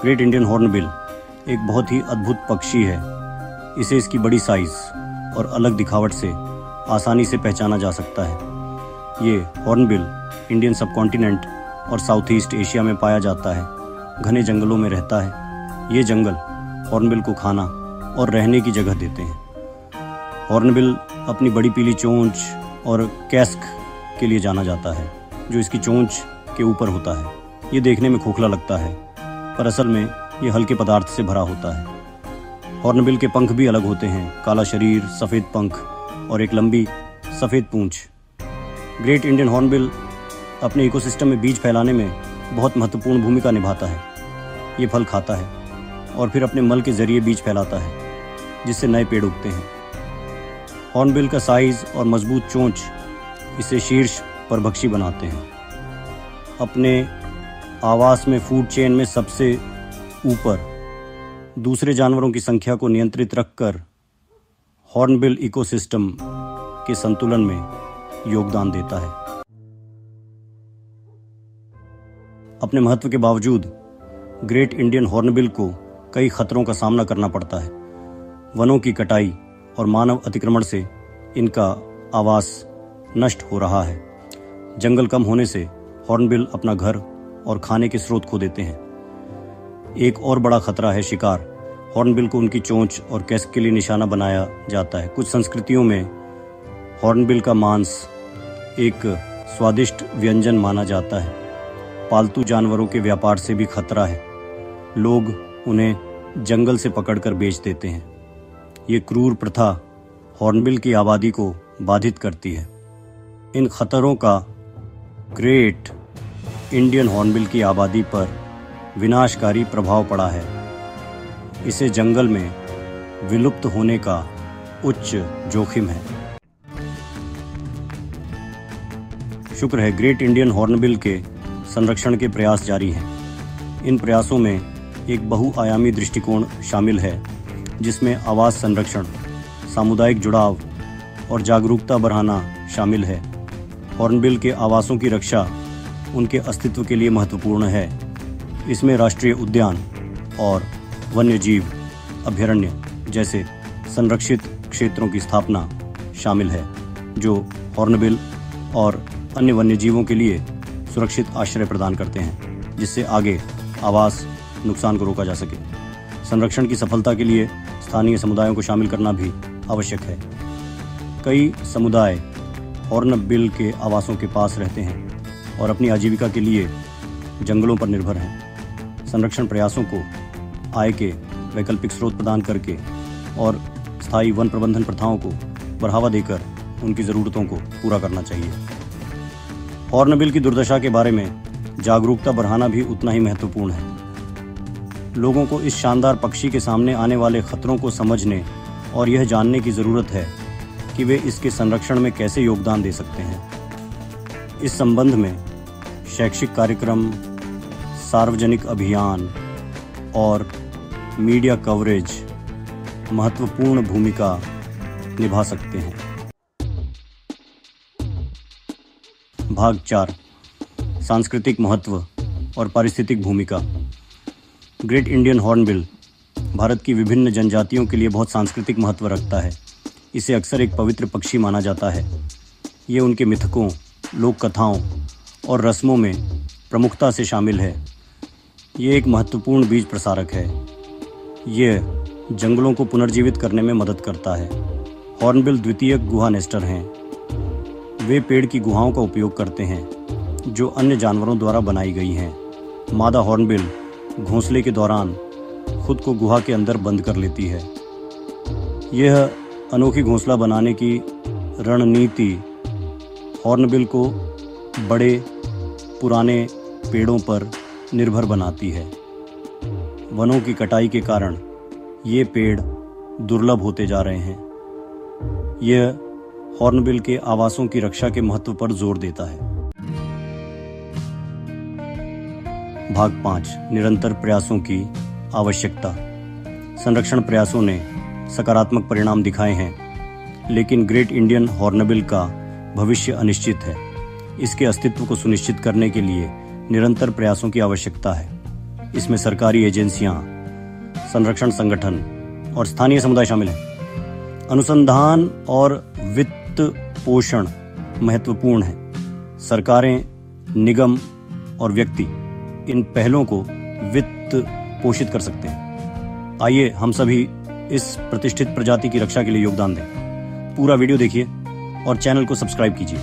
Great Indian hornbill एक बहुत ही अद्भुत पक्षी है। इसे इसकी बड़ी साइज और अलग दिखावट से आसानी से पहचाना जा सकता है। ये हॉर्नबिल इंडियन सबकॉन्टिनेंट और साउथ ईस्ट एशिया में पाया जाता है। घने जंगलों में रहता है। ये जंगल हॉर्नबिल को खाना और रहने की जगह देते हैं। हॉर्नबिल अपनी बड़ी पीली चोंच और कैस्क के लिए जाना जाता है, जो इसकी चोंच के ऊपर होता है। ये देखने में खोखला लगता है, पर असल में ये हल्के पदार्थ से भरा होता है। हॉर्नबिल के पंख भी अलग होते हैं, काला शरीर, सफ़ेद पंख और एक लंबी सफ़ेद पूंछ। ग्रेट इंडियन हॉर्नबिल अपने इकोसिस्टम में बीज फैलाने में बहुत महत्वपूर्ण भूमिका निभाता है। ये फल खाता है और फिर अपने मल के जरिए बीज फैलाता है, जिससे नए पेड़ उगते हैं। हॉर्नबिल का साइज और मजबूत चोंच इसे शीर्ष परभक्षी बनाते हैं। अपने आवास में फूड चेन में सबसे ऊपर दूसरे जानवरों की संख्या को नियंत्रित रखकर हॉर्नबिल इकोसिस्टम के संतुलन में योगदान देता है। अपने महत्व के बावजूद ग्रेट इंडियन हॉर्नबिल को कई खतरों का सामना करना पड़ता है। वनों की कटाई और मानव अतिक्रमण से इनका आवास नष्ट हो रहा है। जंगल कम होने से हॉर्नबिल अपना घर और खाने के स्रोत खो देते हैं। एक और बड़ा खतरा है शिकार। हॉर्नबिल को उनकी चोंच और कैस्क के लिए निशाना बनाया जाता है। कुछ संस्कृतियों में हॉर्नबिल का मांस एक स्वादिष्ट व्यंजन माना जाता है। पालतू जानवरों के व्यापार से भी खतरा है। लोग उन्हें जंगल से पकड़कर बेच देते हैं। ये क्रूर प्रथा हॉर्नबिल की आबादी को बाधित करती है। इन खतरों का ग्रेट इंडियन हॉर्नबिल की आबादी पर विनाशकारी प्रभाव पड़ा है। इसे जंगल में विलुप्त होने का उच्च जोखिम है। शुक्र है ग्रेट इंडियन हॉर्नबिल के संरक्षण के प्रयास जारी हैं। इन प्रयासों में एक बहुआयामी दृष्टिकोण शामिल है, जिसमें आवास संरक्षण, सामुदायिक जुड़ाव और जागरूकता बढ़ाना शामिल है। हॉर्नबिल के आवासों की रक्षा उनके अस्तित्व के लिए महत्वपूर्ण है। इसमें राष्ट्रीय उद्यान और वन्यजीव अभयारण्य जैसे संरक्षित क्षेत्रों की स्थापना शामिल है, जो हॉर्नबिल और अन्य वन्यजीवों के लिए सुरक्षित आश्रय प्रदान करते हैं, जिससे आगे आवास नुकसान को रोका जा सके। संरक्षण की सफलता के लिए स्थानीय समुदायों को शामिल करना भी आवश्यक है। कई समुदाय हॉर्नबिल के आवासों के पास रहते हैं और अपनी आजीविका के लिए जंगलों पर निर्भर हैं। संरक्षण प्रयासों को आय के वैकल्पिक स्रोत प्रदान करके और स्थायी वन प्रबंधन प्रथाओं को बढ़ावा देकर उनकी ज़रूरतों को पूरा करना चाहिए। हॉर्नबिल की दुर्दशा के बारे में जागरूकता बढ़ाना भी उतना ही महत्वपूर्ण है। लोगों को इस शानदार पक्षी के सामने आने वाले खतरों को समझने और यह जानने की ज़रूरत है कि वे इसके संरक्षण में कैसे योगदान दे सकते हैं। इस संबंध में शैक्षिक कार्यक्रम, सार्वजनिक अभियान और मीडिया कवरेज महत्वपूर्ण भूमिका निभा सकते हैं। भाग 4, सांस्कृतिक महत्व और पारिस्थितिक भूमिका। ग्रेट इंडियन हॉर्नबिल भारत की विभिन्न जनजातियों के लिए बहुत सांस्कृतिक महत्व रखता है। इसे अक्सर एक पवित्र पक्षी माना जाता है। ये उनके मिथकों, लोक कथाओं और रस्मों में प्रमुखता से शामिल है। ये एक महत्वपूर्ण बीज प्रसारक है। यह जंगलों को पुनर्जीवित करने में मदद करता है। हॉर्नबिल द्वितीयक गुहा नेस्टर हैं। वे पेड़ की गुहाओं का उपयोग करते हैं, जो अन्य जानवरों द्वारा बनाई गई हैं। मादा हॉर्नबिल घोंसले के दौरान खुद को गुहा के अंदर बंद कर लेती है। यह अनोखी घोंसला बनाने की रणनीति हॉर्नबिल को बड़े पुराने पेड़ों पर निर्भर बनाती है। वनों की कटाई के कारण ये पेड़ दुर्लभ होते जा रहे हैं। यह हॉर्नबिल के आवासों की रक्षा के महत्व पर जोर देता है। भाग 5, निरंतर प्रयासों की आवश्यकता। संरक्षण प्रयासों ने सकारात्मक परिणाम दिखाए हैं, लेकिन ग्रेट इंडियन हॉर्नबिल का भविष्य अनिश्चित है। इसके अस्तित्व को सुनिश्चित करने के लिए निरंतर प्रयासों की आवश्यकता है। इसमें सरकारी एजेंसियां, संरक्षण संगठन और स्थानीय समुदाय शामिल हैं। अनुसंधान और वित्त पोषण महत्वपूर्ण है। सरकारें, निगम और व्यक्ति इन पहलों को वित्त पोषित कर सकते हैं। आइए हम सभी इस प्रतिष्ठित प्रजाति की रक्षा के लिए योगदान दें। पूरा वीडियो देखिए और चैनल को सब्सक्राइब कीजिए।